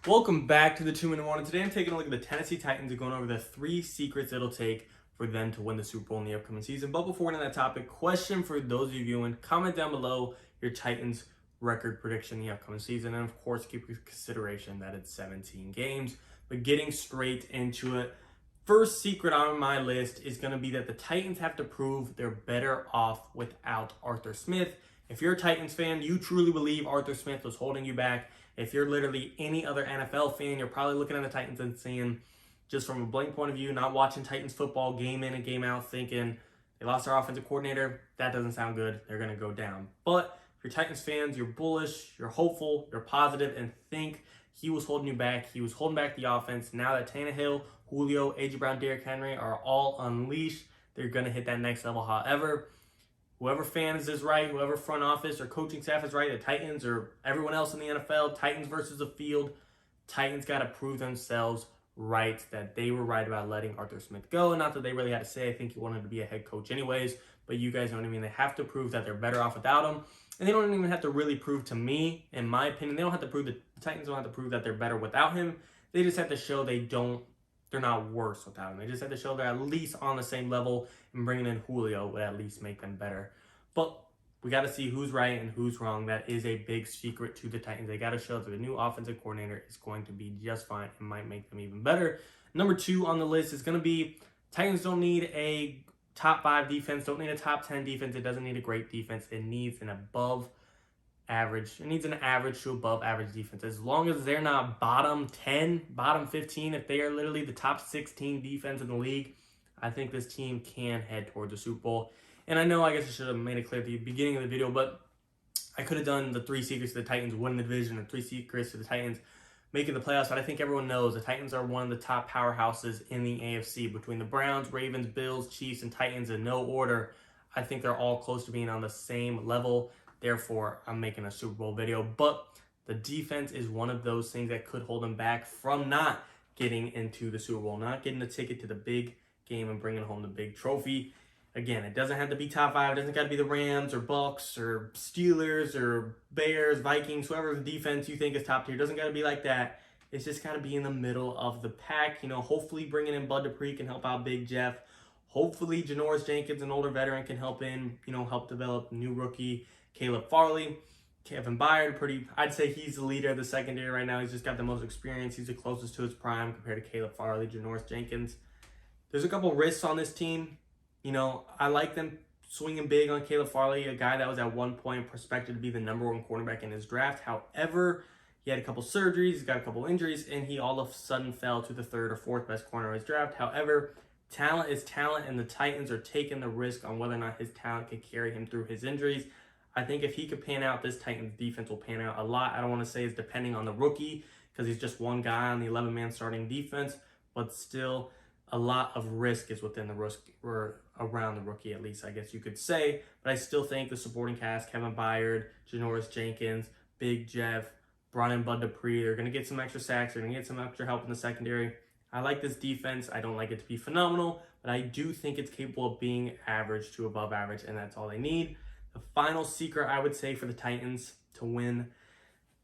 Welcome back to the 2 Minute Warning. Today I'm taking a look at the Tennessee Titans and going over the 3 secrets it'll take for them to win the Super Bowl in the upcoming season. But before we get into that topic, question for those of you viewing, comment down below your Titans record prediction in the upcoming season. And of course, keep in consideration that it's 17 games. But getting straight into it, first secret on my list is going to be that the Titans have to prove they're better off without Arthur Smith. If you're a Titans fan, you truly believe Arthur Smith was holding you back. If you're literally any other NFL fan, you're probably looking at the Titans and seeing, just from a blank point of view, not watching Titans football game in and game out, thinking they lost their offensive coordinator. That doesn't sound good. They're going to go down. But if you're Titans fans, you're bullish, you're hopeful, you're positive, and think he was holding you back. He was holding back the offense. Now that Tannehill, Julio, A.J. Brown, Derrick Henry are all unleashed, they're going to hit that next level. However, whoever fans is right, whoever front office or coaching staff is right, the Titans or everyone else in the NFL, Titans versus the field, Titans got to prove themselves right that they were right about letting Arthur Smith go. And not that they really had to say, I think he wanted to be a head coach anyways, but you guys know what I mean. They have to prove that they're better off without him. And they don't even have to really prove to me, in my opinion, they don't have to prove that the Titans don't have to prove that they're better without him. They just have to show they're not worse without him. They just have to show they're at least on the same level, and bringing in Julio would at least make them better. But we got to see who's right and who's wrong. That is a big secret to the Titans. They got to show that the new offensive coordinator is going to be just fine and might make them even better. Number 2 on the list is going to be Titans don't need a top 5 defense, don't need a top 10 defense. It doesn't need a great defense. It needs an above average. It needs an average to above average defense. As long as they're not bottom 10, bottom 15, if they are literally the top 16 defense in the league, I think this team can head towards the Super Bowl. And I know, I guess I should have made it clear at the beginning of the video, but I could have done the 3 secrets to the Titans winning the division and 3 secrets to the Titans making the playoffs. But I think everyone knows the Titans are one of the top powerhouses in the AFC. Between the Browns, Ravens, Bills, Chiefs, and Titans in no order, I think they're all close to being on the same level. Therefore, I'm making a Super Bowl video. But the defense is one of those things that could hold them back from not getting into the Super Bowl, not getting the ticket to the big game and bringing home the big trophy. Again, it doesn't have to be top 5. It doesn't got to be the Rams or Bucks or Steelers or Bears, Vikings, whoever the defense you think is top tier. It doesn't got to be like that. It's just got to be in the middle of the pack. You know, hopefully bringing in Bud Dupree can help out Big Jeff. Hopefully Janoris Jenkins, an older veteran, can help help develop new rookie Caleb Farley. Kevin Byard, I'd say he's the leader of the secondary right now. He's just got the most experience. He's the closest to his prime compared to Caleb Farley, Janoris Jenkins. There's a couple risks on this team. You know, I like them swinging big on Caleb Farley, a guy that was at one point prospected to be the number 1 cornerback in his draft. However, he had a couple surgeries, he's got a couple injuries, and he all of a sudden fell to the 3rd or 4th best corner of his draft. However, talent is talent, and the Titans are taking the risk on whether or not his talent could carry him through his injuries. I think if he could pan out, this Titans defense will pan out a lot. I don't want to say it's depending on the rookie because he's just one guy on the 11-man starting defense, but still a lot of risk is within the risk, or around the rookie at least, I guess you could say. But I still think the supporting cast, Kevin Byard, Janoris Jenkins, Big Jeff, brought in Bud Dupree, they're going to get some extra sacks, they're going to get some extra help in the secondary. I like this defense. I don't like it to be phenomenal, but I do think it's capable of being average to above average, and that's all they need. The final secret I would say for the Titans to win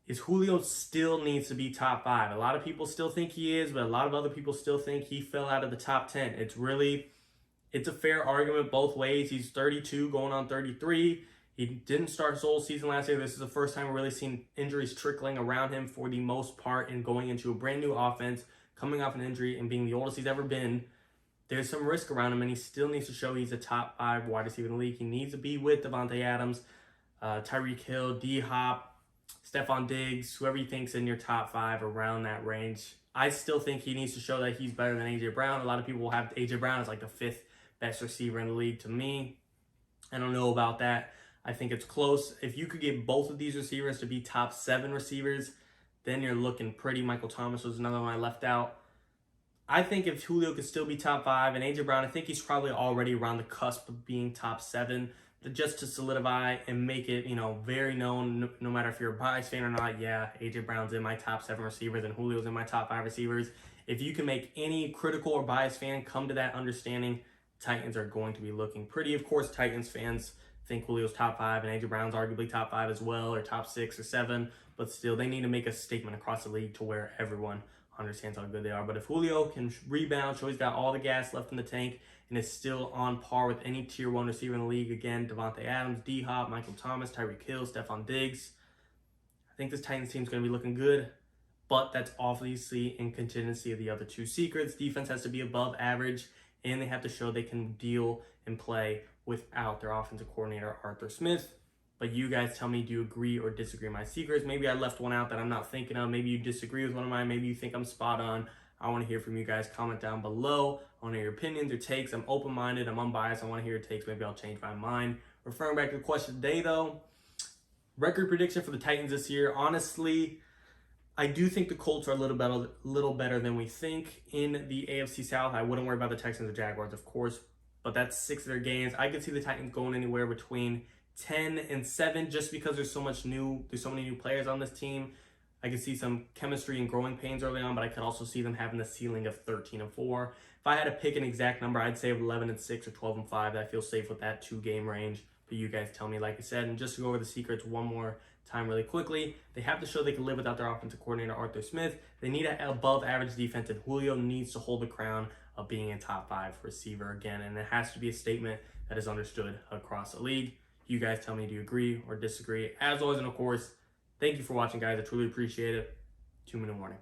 is Julio still needs to be top 5. A lot of people still think he is, but a lot of other people still think he fell out of the top 10. It's a fair argument both ways. He's 32 going on 33. He didn't start his whole season last year. This is the first time we've really seen injuries trickling around him for the most part and going into a brand new offense, coming off an injury and being the oldest he's ever been. There's some risk around him, and he still needs to show he's a top 5 wide receiver in the league. He needs to be with Devontae Adams, Tyreek Hill, D-Hop, Stephon Diggs, whoever he thinks in your top 5 around that range. I still think he needs to show that he's better than A.J. Brown. A lot of people will have A.J. Brown as like the 5th best receiver in the league. To me, I don't know about that. I think it's close. If you could get both of these receivers to be top 7 receivers, then you're looking pretty. Michael Thomas was another one I left out. I think if Julio could still be top 5 and A.J. Brown, I think he's probably already around the cusp of being top 7, just to solidify and make it, very known, no matter if you're a biased fan or not. Yeah, A.J. Brown's in my top 7 receivers and Julio's in my top 5 receivers. If you can make any critical or biased fan come to that understanding, Titans are going to be looking pretty. Of course, Titans fans think Julio's top 5 and A.J. Brown's arguably top 5 as well, or top 6 or 7. but still, they need to make a statement across the league to where everyone understands how good they are. But if Julio can rebound, show he's got all the gas left in the tank, and is still on par with any tier 1 receiver in the league, again, Devontae Adams, D-Hop, Michael Thomas, Tyreek Hill, Stephon Diggs, I think this Titans team is going to be looking good, but that's obviously in contingency of the other two secrets. Defense has to be above average, and they have to show they can deal and play without their offensive coordinator, Arthur Smith. But you guys tell me, do you agree or disagree with my secrets? Maybe I left one out that I'm not thinking of. Maybe you disagree with one of mine. Maybe you think I'm spot on. I want to hear from you guys. Comment down below. I want to hear your opinions, your takes. I'm open-minded. I'm unbiased. I want to hear your takes. Maybe I'll change my mind. Referring back to the question today, though, record prediction for the Titans this year. Honestly, I do think the Colts are a little better than we think in the AFC South. I wouldn't worry about the Texans or Jaguars, of course, but that's 6 of their games. I could see the Titans going anywhere between 10-7 just because there's so many new players on this team. I could see some chemistry and growing pains early on, but I could also see them having the ceiling of 13-4. If I had to pick an exact number, I'd say 11-6 or 12-5. I feel safe with that 2-game range. But you guys tell me, like I said. And just to go over the secrets one more time really quickly, they have to show they can live without their offensive coordinator, Arthur Smith. They need an above average defense, and Julio needs to hold the crown of being a top 5 receiver again. And it has to be a statement that is understood across the league. You guys tell me, do you agree or disagree? As always, and of course, thank you for watching, guys. I truly appreciate it. 2-minute warning.